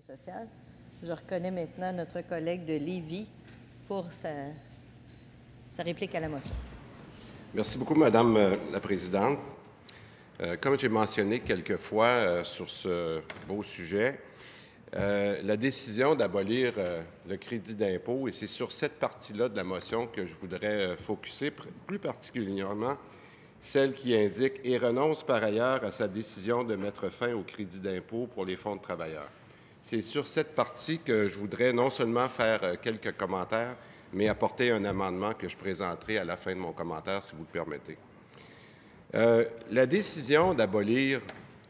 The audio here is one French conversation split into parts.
Sociale. Je reconnais maintenant notre collègue de Lévis pour sa réplique à la motion. Merci beaucoup, Madame la Présidente. Comme j'ai mentionné quelques fois sur ce beau sujet, la décision d'abolir le crédit d'impôt, et c'est sur cette partie-là de la motion que je voudrais focusser, plus particulièrement celle qui indique « et renonce par ailleurs à sa décision de mettre fin au crédit d'impôt pour les fonds de travailleurs ». C'est sur cette partie que je voudrais non seulement faire quelques commentaires, mais apporter un amendement que je présenterai à la fin de mon commentaire, si vous le permettez. La décision d'abolir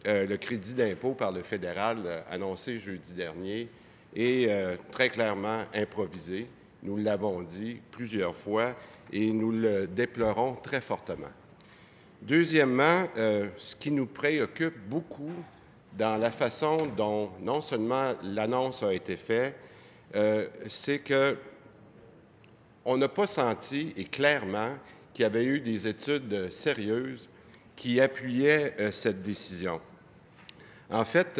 le crédit d'impôt par le fédéral annoncée jeudi dernier est très clairement improvisée. Nous l'avons dit plusieurs fois et nous le déplorons très fortement. Deuxièmement, ce qui nous préoccupe beaucoup dans la façon dont non seulement l'annonce a été faite, c'est qu'on n'a pas senti, et clairement, qu'il y avait eu des études sérieuses qui appuyaient cette décision. En fait,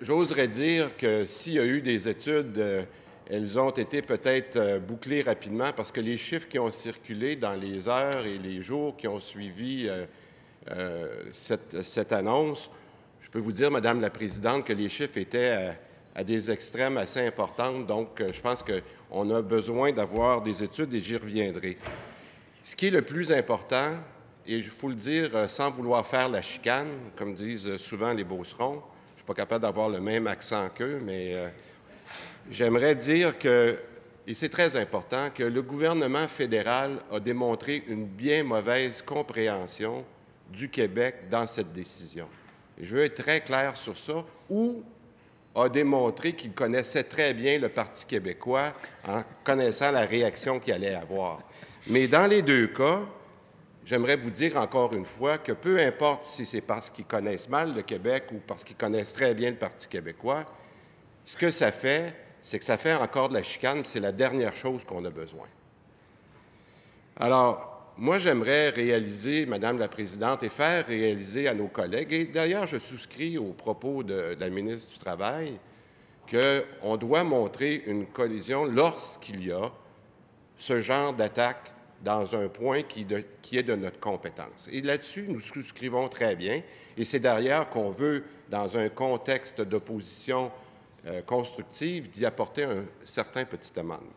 j'oserais dire que s'il y a eu des études, elles ont été peut-être bouclées rapidement parce que les chiffres qui ont circulé dans les heures et les jours qui ont suivi cette annonce, je peux vous dire, Madame la Présidente, que les chiffres étaient à des extrêmes assez importants. Donc, je pense qu'on a besoin d'avoir des études et j'y reviendrai. Ce qui est le plus important, et il faut le dire sans vouloir faire la chicane, comme disent souvent les Beaucerons, je ne suis pas capable d'avoir le même accent qu'eux, mais j'aimerais dire que, et c'est très important, que le gouvernement fédéral a démontré une bien mauvaise compréhension du Québec dans cette décision. Et je veux être très clair sur ça, ou a démontré qu'il connaissait très bien le Parti québécois en connaissant la réaction qu'il allait avoir. Mais dans les deux cas, j'aimerais vous dire encore une fois que peu importe si c'est parce qu'ils connaissent mal le Québec ou parce qu'ils connaissent très bien le Parti québécois, ce que ça fait, c'est que ça fait encore de la chicane, c'est la dernière chose qu'on a besoin. Alors, moi, j'aimerais réaliser, Madame la Présidente, et faire réaliser à nos collègues, et d'ailleurs, je souscris aux propos de la ministre du Travail, qu'on doit montrer une collision lorsqu'il y a ce genre d'attaque dans un point qui est de notre compétence. Et là-dessus, nous souscrivons très bien, et c'est d'ailleurs qu'on veut, dans un contexte d'opposition constructive, d'y apporter un certain petit amendement.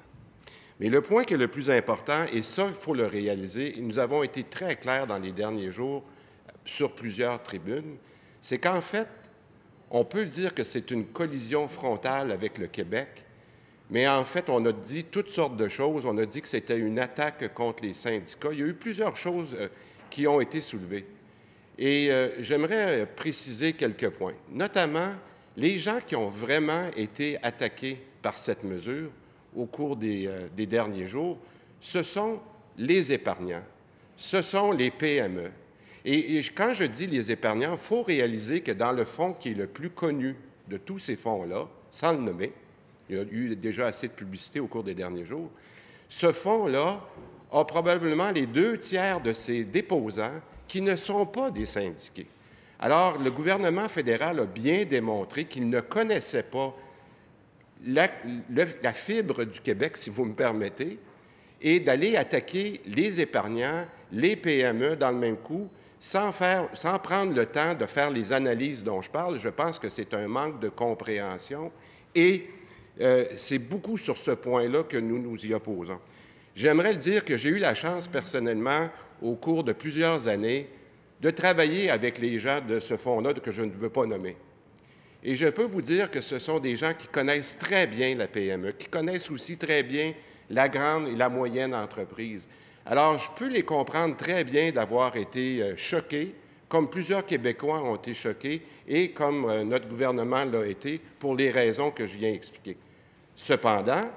Mais le point qui est le plus important, et ça, il faut le réaliser, et nous avons été très clairs dans les derniers jours sur plusieurs tribunes, c'est qu'en fait, on peut dire que c'est une collision frontale avec le Québec, mais en fait, on a dit toutes sortes de choses. On a dit que c'était une attaque contre les syndicats. Il y a eu plusieurs choses qui ont été soulevées. Et j'aimerais préciser quelques points, notamment les gens qui ont vraiment été attaqués par cette mesure au cours des derniers jours, ce sont les épargnants, ce sont les PME. Et quand je dis les épargnants, il faut réaliser que dans le fonds qui est le plus connu de tous ces fonds-là, sans le nommer, il y a eu déjà assez de publicité au cours des derniers jours, ce fonds-là a probablement les 2/3 de ses déposants qui ne sont pas des syndiqués. Alors, le gouvernement fédéral a bien démontré qu'il ne connaissait pas la fibre du Québec, si vous me permettez, et d'aller attaquer les épargnants, les PME dans le même coup, sans prendre le temps de faire les analyses dont je parle. Je pense que c'est un manque de compréhension et c'est beaucoup sur ce point-là que nous nous y opposons. J'aimerais le dire que j'ai eu la chance personnellement, au cours de plusieurs années, de travailler avec les gens de ce fonds-là que je ne veux pas nommer. Et je peux vous dire que ce sont des gens qui connaissent très bien la PME, qui connaissent aussi très bien la grande et la moyenne entreprise. Alors, je peux les comprendre très bien d'avoir été choqués, comme plusieurs Québécois ont été choqués et comme notre gouvernement l'a été, pour les raisons que je viens d'expliquer. Cependant,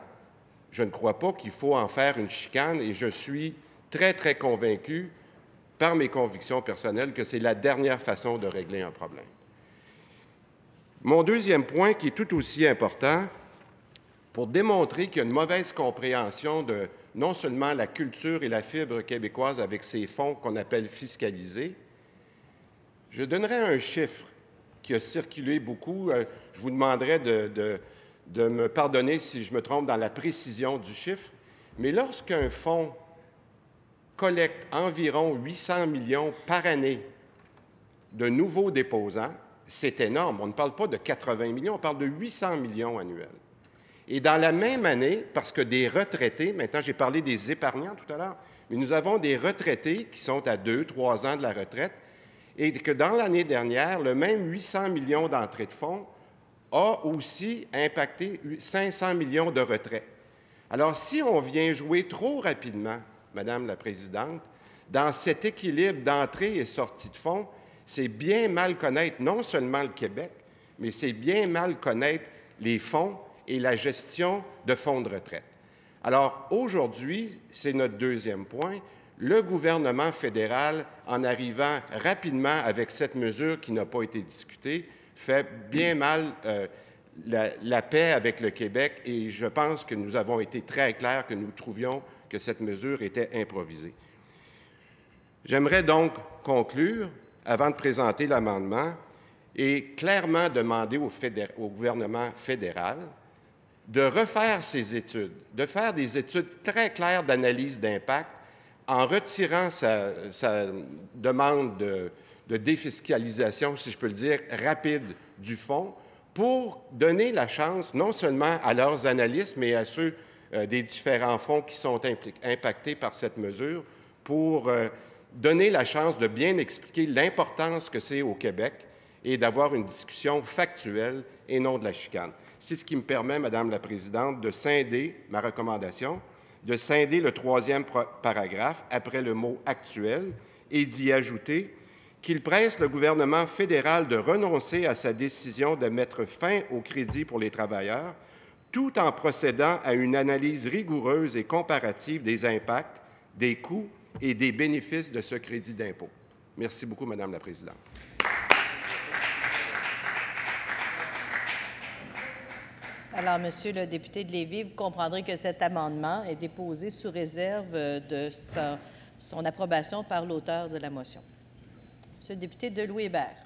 je ne crois pas qu'il faut en faire une chicane et je suis très, très convaincu, par mes convictions personnelles, que c'est la dernière façon de régler un problème. Mon deuxième point, qui est tout aussi important, pour démontrer qu'il y a une mauvaise compréhension de non seulement la culture et la fibre québécoise avec ces fonds qu'on appelle fiscalisés, je donnerai un chiffre qui a circulé beaucoup. Je vous demanderai de me pardonner si je me trompe dans la précision du chiffre, mais lorsqu'un fonds collecte environ 800 millions par année de nouveaux déposants, c'est énorme. On ne parle pas de 80 millions, on parle de 800 millions annuels. Et dans la même année, parce que des retraités, maintenant j'ai parlé des épargnants tout à l'heure, mais nous avons des retraités qui sont à 2-3 ans de la retraite, et que dans l'année dernière, le même 800 millions d'entrées de fonds a aussi impacté 500 millions de retraits. Alors, si on vient jouer trop rapidement, Madame la Présidente, dans cet équilibre d'entrée et sortie de fonds, c'est bien mal connaître non seulement le Québec, mais c'est bien mal connaître les fonds et la gestion de fonds de retraite. Alors, aujourd'hui, c'est notre deuxième point, le gouvernement fédéral, en arrivant rapidement avec cette mesure qui n'a pas été discutée, fait bien mal la paix avec le Québec et je pense que nous avons été très clairs que nous trouvions que cette mesure était improvisée. J'aimerais donc conclure, avant de présenter l'amendement, et clairement demander au gouvernement fédéral de refaire ses études, de faire des études très claires d'analyse d'impact en retirant sa demande de défiscalisation, si je peux le dire, rapide du fonds, pour donner la chance non seulement à leurs analystes, mais à ceux des différents fonds qui sont impactés par cette mesure, pour donner la chance de bien expliquer l'importance que c'est au Québec et d'avoir une discussion factuelle et non de la chicane. C'est ce qui me permet, Madame la Présidente, de scinder ma recommandation, de scinder le troisième paragraphe après le mot « actuel » et d'y ajouter qu'il presse le gouvernement fédéral de renoncer à sa décision de mettre fin au crédit pour les travailleurs, tout en procédant à une analyse rigoureuse et comparative des impacts, des coûts et des bénéfices de ce crédit d'impôt. Merci beaucoup, Madame la Présidente. Alors, Monsieur le député de Lévis, vous comprendrez que cet amendement est déposé sous réserve de son approbation par l'auteur de la motion. Monsieur le député de Louis Hébert.